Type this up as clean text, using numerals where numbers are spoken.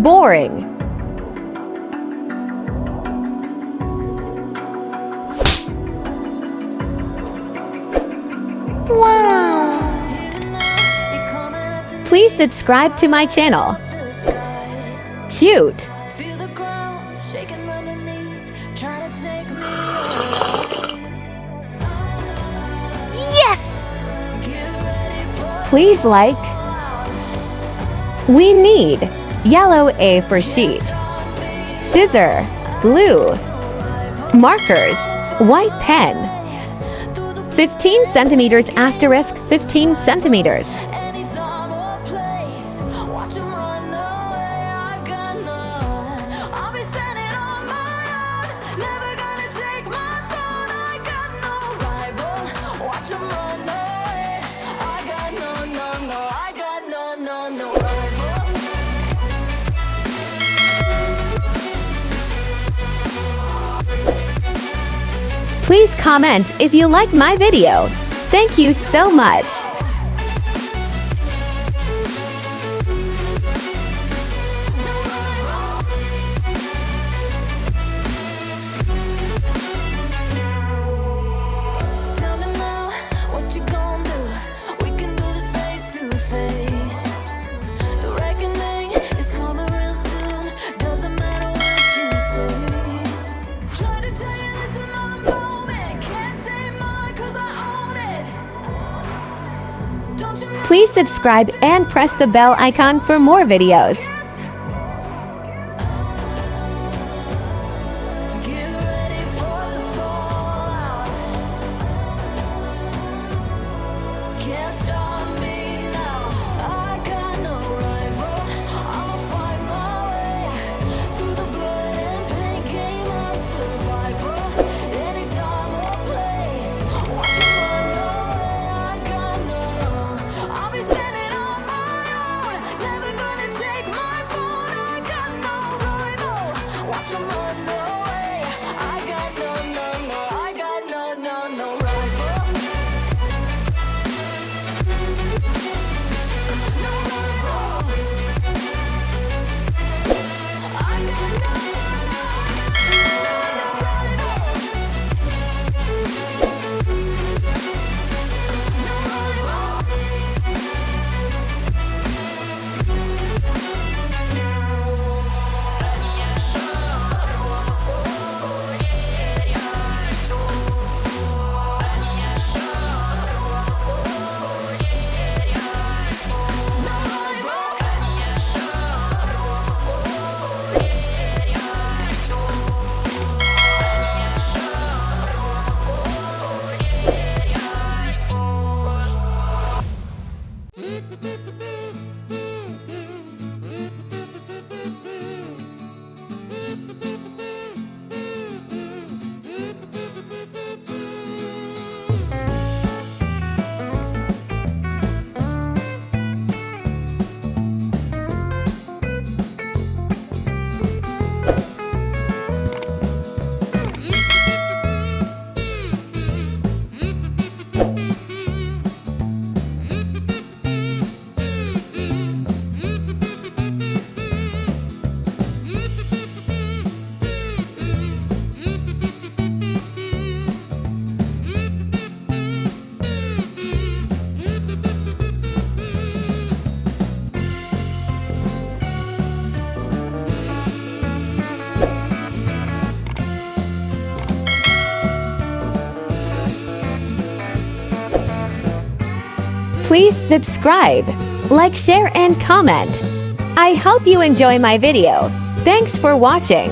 Boring. Wow. Please subscribe to my channel. Cute. Feel the ground shaking underneath, trying to take me away. Yes! Get ready for Please like. We need yellow A for sheet, scissor, glue, markers, white pen, 15 centimeters asterisk 15 centimeters. any time or place. Watch 'em run away. I got none. I'll be standing on my own. Never gonna take my throne. I got no rival. Watch 'em run away. I got no, I got no rival. Please comment if you like my video. Thank you so much. Tell me now, what you gon' do? We can do this face to face. The reckoning is coming real soon. Doesn't matter what you say. Try to tell you this is my moment. Can't take mine 'cause I own it. Don't you know? Please subscribe and press the bell icon for more videos. Get ready for the fallout. Can't stop me now. I got no rival. I'ma fight my way through the blood and pain. Game of survival. Any time or place. Watch 'em run away. I got no. I'll be standing on my own. Never gonna take my throne. I got no rival. Watch 'em run away. I got no. I got no rival. No rival. I got no Please subscribe, like, share, and comment. I hope you enjoy my video. Thanks for watching.